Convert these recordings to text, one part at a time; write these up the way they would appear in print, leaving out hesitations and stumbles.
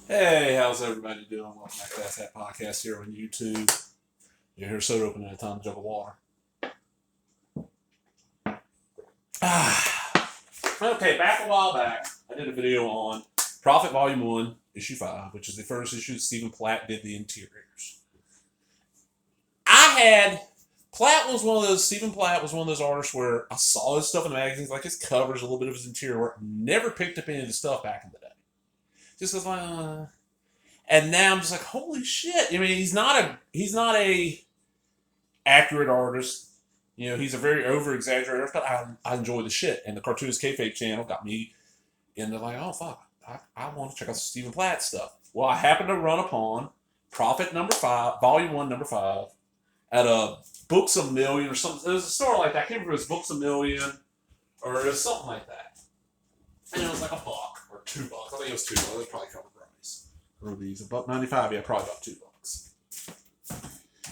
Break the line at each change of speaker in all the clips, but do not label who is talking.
Hey, how's everybody doing? Welcome back to that podcast here on YouTube. You hear soda opening a ton of jug of water. Okay, back a while back, I did a video on Prophet Volume 1, Issue 5, which is the first issue that S.Platt did the interiors. Platt was one of those, S.Platt was one of those artists where I saw his stuff in the magazines, like his covers, a little bit of his interior work, never picked up any of the stuff back in the day. Just because, and now I'm just like, holy shit! I mean, he's not a accurate artist. You know, he's a very over exaggerated, but I enjoy the shit. And the Cartoonist Kayfabe channel got me into like, oh fuck, I want to check out some S.Platt stuff. Well, I happened to run upon Prophet number 5, Volume 1, number 5, at a Books a Million or something. It was a store like that. I can't remember if it was Books a Million or it was something like that. And it was like $1 or $2. I think it was $2. It was probably cover price. Or these $1.95. Yeah, probably about $2.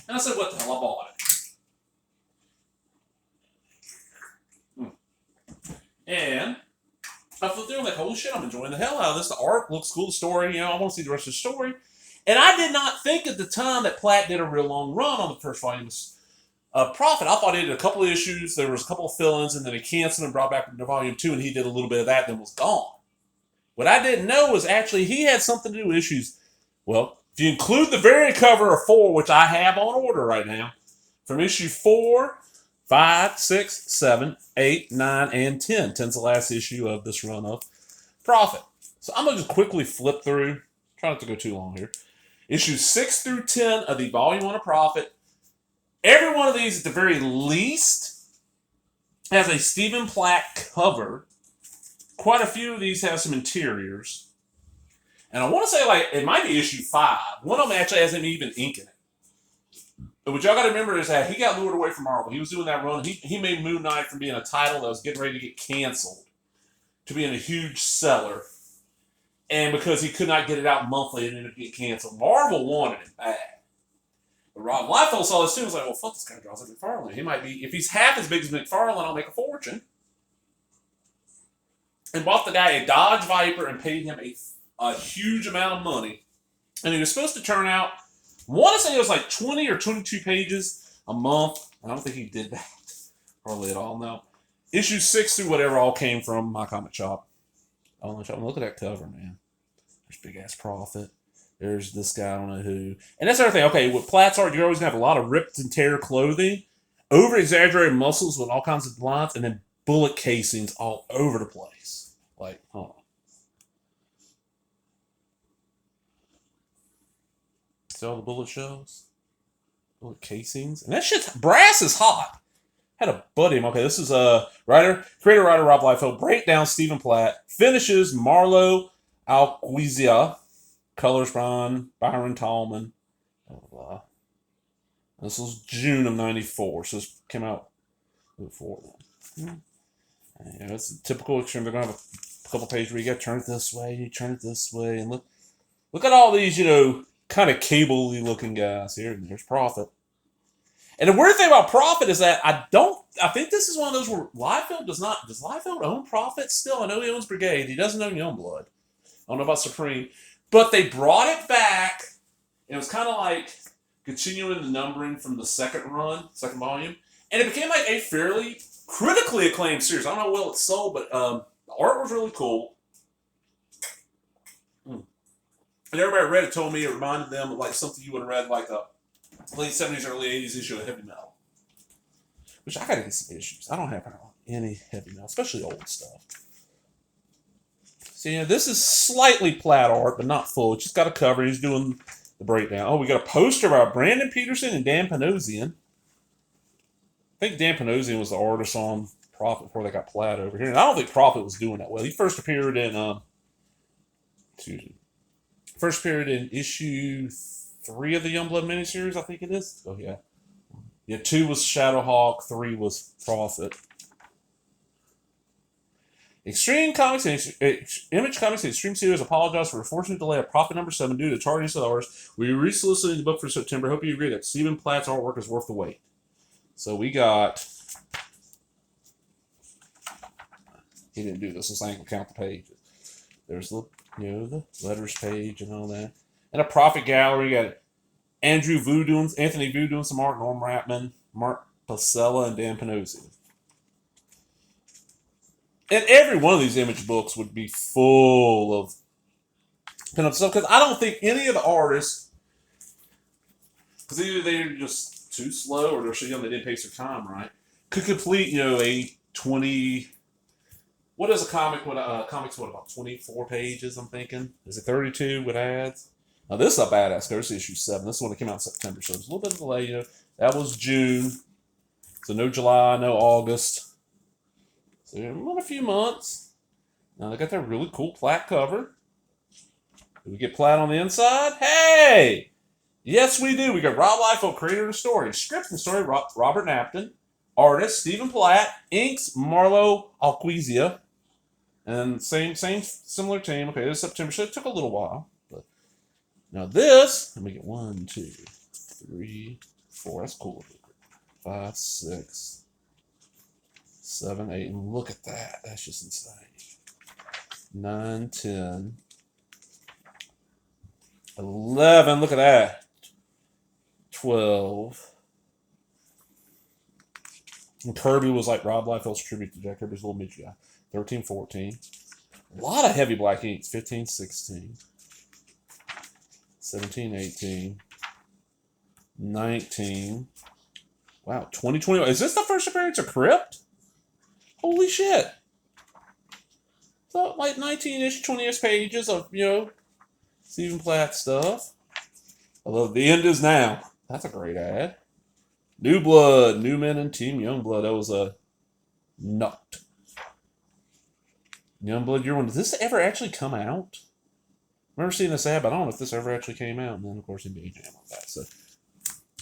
And I said, what the hell? I bought it. And I flipped through and like, holy shit, I'm enjoying the hell out of this. The art looks cool, the story, I want to see the rest of the story. And I did not think at the time that Platt did a real long run on the first volume of Prophet. I thought he did a couple of issues, there was a couple of fill-ins, and then he canceled and brought back to volume 2, and he did a little bit of that, then was gone. What I didn't know was actually he had something to do with issues. Well, if you include the very cover of 4, which I have on order right now, from issue 4, 5, 6, 7, 8, 9, and 10. 10's the last issue of this run of Prophet. So I'm going to just quickly flip through. Try not to go too long here. Issues 6 through 10 of the Volume 1 of Prophet. Every one of these, at the very least, has a S.Platt cover. Quite a few of these have some interiors. And I want to say, like, it might be issue 5. One of them actually hasn't even ink in it. But what y'all got to remember is that he got lured away from Marvel. He was doing that run. He made Moon Knight from being a title that was getting ready to get canceled to being a huge seller. And because he could not get it out monthly, it ended up getting canceled. Marvel wanted it bad. But Rob Liefeld saw this too and was like, well, fuck, this guy draws like McFarlane. He might be, if he's half as big as McFarlane, I'll make a fortune. And bought the guy a Dodge Viper and paid him a huge amount of money. And he was supposed to turn out, I want to say it was like 20 or 22 pages a month. I don't think he did that hardly at all. No. Issue 6 through whatever all came from my comic shop. Look at that cover, man. There's big ass Prophet. There's this guy, I don't know who. And that's the other thing. Okay, with Platt's art, you're always going to have a lot of ripped and tear clothing, over exaggerated muscles with all kinds of lines, and then bullet casings all over the place. Like, hold on. See all the bullet shells? Bullet casings? And that shit's, brass is hot. Had a buddy. Okay, this is a creator writer Rob Liefeld. Breakdown S.Platt. Finishes Marlo Alquizia. Colors Byron Tallman. Blah, blah, blah. This was June of '94, so this came out before then. Yeah, it's a typical extreme. They're gonna have a couple pages where you gotta turn it this way, you turn it this way, and look at all these, kind of cable-y looking guys here. And there's Prophet. And the weird thing about Prophet is that I think this is one of those where Liefeld does Liefeld own Prophet still? I know he owns Brigade. He doesn't own Youngblood. I don't know about Supreme. But they brought it back. And it was kind of like continuing the numbering from the second volume. And it became like a fairly critically acclaimed series. I don't know how well it sold, but the art was really cool. And everybody read it told me it reminded them of like something you would have read like a late 70s, early 80s issue of Heavy Metal. Which I gotta get some issues. I don't have any Heavy Metal, especially old stuff. So, this is slightly Platt art, but not full. It's just got a cover. He's doing the breakdown. Oh, we got a poster by Brandon Peterson and Dan Panosian. I think Dan Panosian was the artist on Prophet before they got Platt over here. And I don't think Prophet was doing that well. He first appeared in issue 3 of the Youngblood miniseries, I think it is. Oh, yeah. Yeah, 2 was Shadowhawk, 3 was Prophet. Extreme Comics and Image Comics and Extreme Studios apologize for a fortunate delay of Prophet number 7 due to tardiness of ours. We resolicited the book for September. Hope you agree that S.Platt's artwork is worth the wait. So we got... He didn't do this. Let's not even count the pages. There's the the letters page and all that. And a profit gallery. You got Anthony Vu doing some art, Norm Rapman, Mark Pacella, and Dan Panozzi. And every one of these image books would be full of pinup stuff because I don't think any of the artists, because either they're just too slow or they're so young they didn't pace their time right, could complete a 20. What is a comic? Comics what about 24 pages? I'm thinking. Is it 32 with ads? Now this is a badass cover. This is issue 7. This is one that came out in September, so there's a little bit of a delay. That was June, so no July, no August. So in a few months. Now they got that really cool Platt cover. Do we get Platt on the inside? Hey! Yes, we do. We got Rob Liefeld, creator of the story. Script and story, Robert Napton. Artist, Stephen Platt. Inks, Marlo Alquizia. And same similar team. Okay, this is September, so it took a little while. But now this, let me get 1, 2, 3, 4. That's cool. 5, 6, 7, 8. And look at that. That's just insane. 9, 10, 11. Look at that. 12. And Kirby was like Rob Liefeld's tribute to Jack Kirby's little midget guy. 13, 14. A lot of heavy black inks. 15, 16. 17, 18. 19. Wow, 2021. Is this the first appearance of Crypt? Holy shit. So, like 19-ish, 20-ish pages of, Stephen Platt stuff. I love The End Is Now. That's a great ad. New Blood, New Men and Team Youngblood. That was a nut. Youngblood, Year One. Did this ever actually come out? I remember seeing this ad, but I don't know if this ever actually came out. And then, of course, NBA Jam on that. So,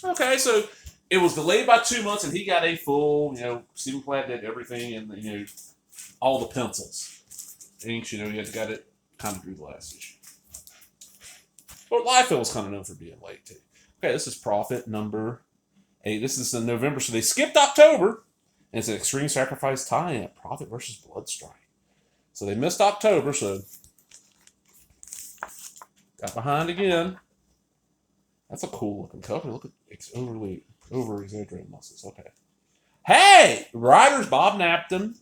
okay, so it was delayed by 2 months, and he got a full, Stephen Platt did everything, and, all the pencils. Inks, he got it, kind of drew the last issue. But Liefeld was kind of known for being late, too. Okay, this is Prophet number 8. This is in November, so they skipped October. And it's an Extreme Sacrifice tie-in. Prophet versus Bloodstrike. So they missed October, so got behind again. That's a cool looking cover. Look at over-exaggerated muscles. Okay. Hey! Writers Bob Napton.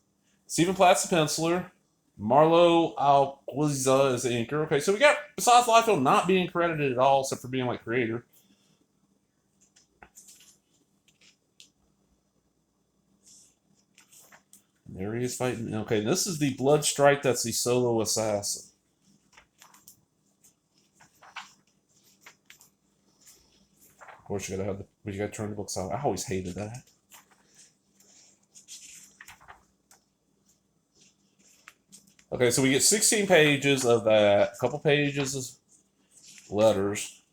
Stephen Platt's the penciler. Marlo Alquiza is the inker. Okay, so we got, besides Liefeld not being credited at all, except for being like creator. And there he is fighting. Okay, this is the Bloodstrike. That's the solo assassin. Of course, you gotta turn the books out. I always hated that. Okay, so we get 16 pages of that, a couple pages of letters,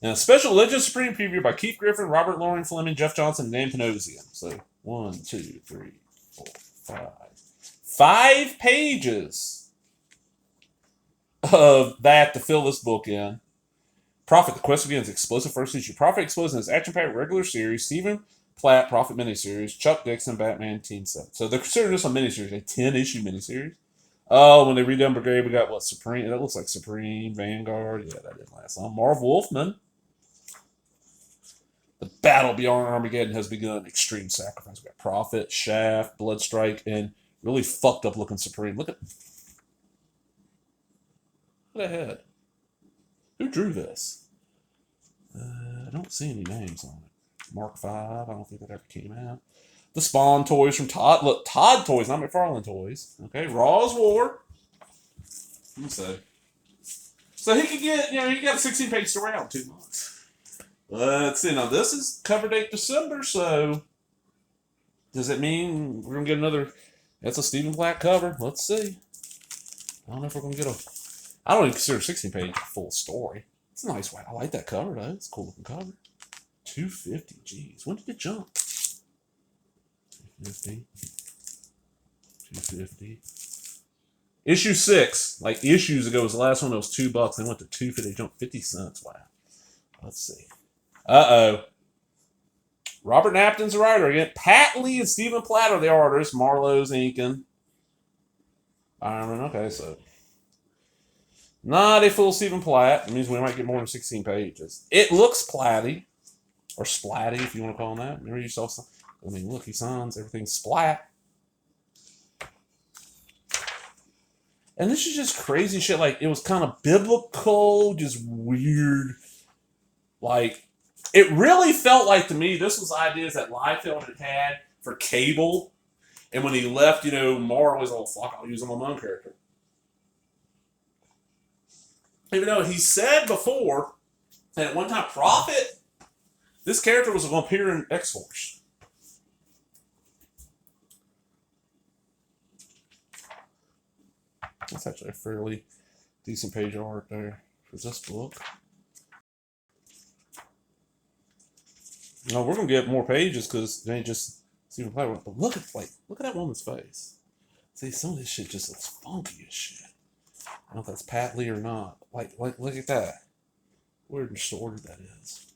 and a special Legend Supreme preview by Keith Griffin, Robert Loring Fleming, Jeff Johnson, and Dan Panozzi. So 1, 2, 3, 4, 5. 5 pages of that to fill this book in. Prophet, the quest begins. Explosive first issue. Prophet explodes in his action-packed regular series. Stephen Platt, Prophet miniseries. Chuck Dixon, Batman Team 7. So they're considering this a miniseries, a 10-issue miniseries. Oh, when they redone Brigade, we got what? Supreme. That looks like Supreme, Vanguard. Yeah, that didn't last long. Marv Wolfman. The battle beyond Armageddon has begun. Extreme Sacrifice. We got Prophet, Shaft, Bloodstrike, and really fucked up looking Supreme. Look at that head. Who drew this? I don't see any names on it. Mark V. I don't think that ever came out. The Spawn toys from Todd. Look, Todd toys, not McFarlane toys. Okay, Raw's War. Let me see. So he could get, he got a 16-page story out in 2 months. Let's see. Now, this is cover date December, so does it mean we're going to get another? That's a Stephen Platt cover. Let's see. I don't know if we're going to get a. I don't even consider 16-page a full story. It's a nice way. I like that cover, though. It's a cool looking cover. $250. Jeez. When did it jump? $250. $250. Issue 6. Like issues ago was the last one that was $2. They went to $250. They jumped 50 cents. Wow. Let's see. Uh-oh. Robert Napton's the writer again. Pat Lee and Stephen Platt are the artists. Marlowe's inking. Ironman. Okay, so Not a full Stephen Platt. It means we might get more than 16 pages. It looks platty, or splatty if you want to call him that. Remember you saw some. I mean, look, he signs everything splat. And this is just crazy shit. Like, it was kind of biblical, just weird. Like, it really felt like to me, this was ideas that Liefeld had for Cable. And when he left, Mara was, oh, fuck, I'll use him on my own character. Even though he said before that at one time, Prophet, this character was going to appear in X-Force. That's actually a fairly decent page of art there for this book. No, we're going to get more pages because they ain't just Stephen Platt. But look at that woman's face. See, some of this shit just looks funky as shit. I don't know if that's Pat Lee or not. Like, look at that. Weird and distorted that is.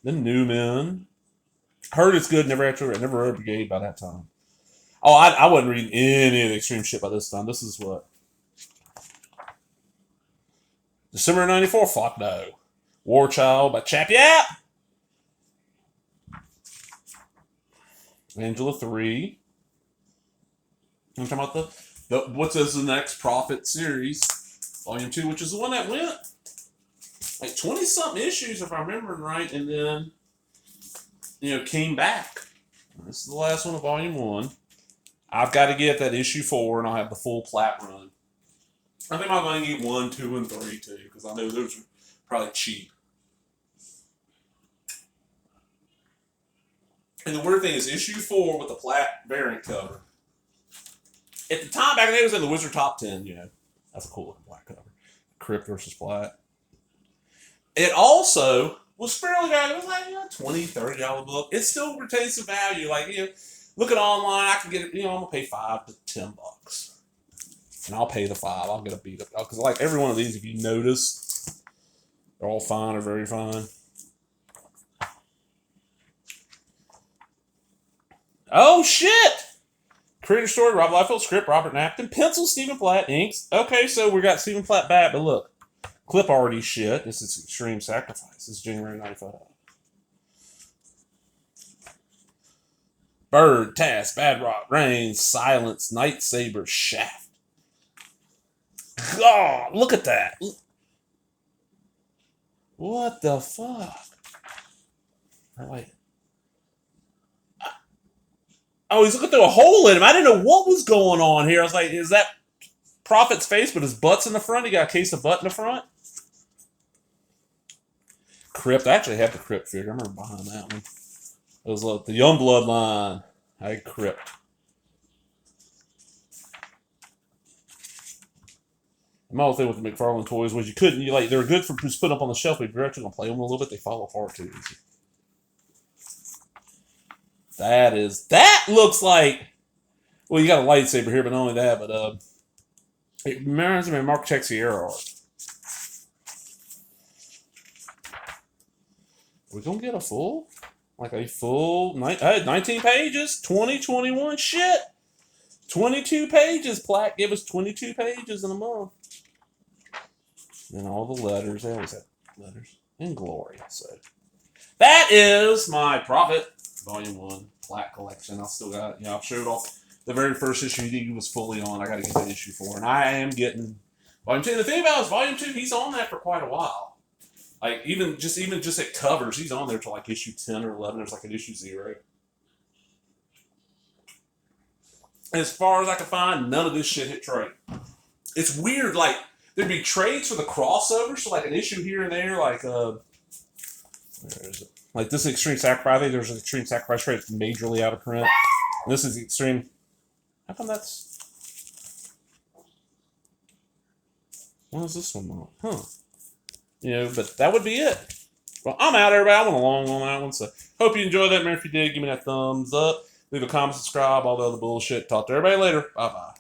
Then Newman. Heard it's good. Never read Brigade by that time. Oh, I wasn't reading any of the extreme shit by this time. This is what? December 94. Fuck no. War Child by Chap Yap. Angela 3. I'm talking about what's the next Prophet series, Volume 2, which is the one that went like 20-something issues, if I remember right, and then, came back. This is the last one of Volume 1. I've got to get that issue 4, and I'll have the full Platt run. I think I'm going to get 1, 2, and 3, too, because I know those are probably cheap. And the weird thing is, issue 4 with the Platt variant cover. At the time, back then, it was in the Wizard Top 10, That's a cool looking black cover. Crypt versus Platt. It also was fairly valuable. It was like $20, $30 book. It still retains some value. Like, look at online, I can get it, I'm going to pay $5 to $10. And I'll pay the $5. I'll get a beat up. Because, like, every one of these, if you notice, they're all fine or very fine. Oh, shit! Creator story, Rob Liefeld, script, Robert Napton, pencil, Stephen Platt, inks. Okay, so we got Stephen Platt back, but look. Clip already shit. This is Extreme Sacrifice. This is January 95. Bird, Task, Bad Rock, Rain, Silence, Night Saber, Shaft. God, look at that. What the fuck? Wait. Oh, he's looking through a hole in him. I didn't know what was going on here. I was like, is that Prophet's face, but his butt's in the front? He got a case of butt in the front? Crypt. I actually have the Crypt figure. I remember behind that one. It was like the Young Bloodline. I had Crypt. My whole thing with the McFarlane toys was they were good for just putting up on the shelf, but if you're actually going to play them a little bit, they fall apart too easy. That looks like, well, you got a lightsaber here, but not only that, but it reminds me of Mark Texiera art. We're going to get a full 19 pages, 2021 shit. 22 pages. Platt gave us 22 pages in a month. And all the letters. They always have letters. And glory. So that is my Prophet Volume 1 Platt collection. I still got it. I've showed off the very first issue he was fully on. I got to get that issue 4. And I am getting Volume 2. The thing about it is Volume 2, he's on that for quite a while. Like, even just at covers, he's on there till like issue 10 or 11. There's like an issue 0. As far as I can find, none of this shit hit trade. It's weird, like, there'd be trades for the crossover, so like an issue here and there, like, where is it? Like, this is Extreme Sacrifice. I think there's an Extreme Sacrifice trade that's majorly out of print. And this is Extreme. How come that's. What is this one on? Huh. But that would be it. Well, I'm out, everybody. I went along on that one, so hope you enjoyed that. Man, if you did, give me that thumbs up. Leave a comment, subscribe, all the other bullshit. Talk to everybody later. Bye-bye.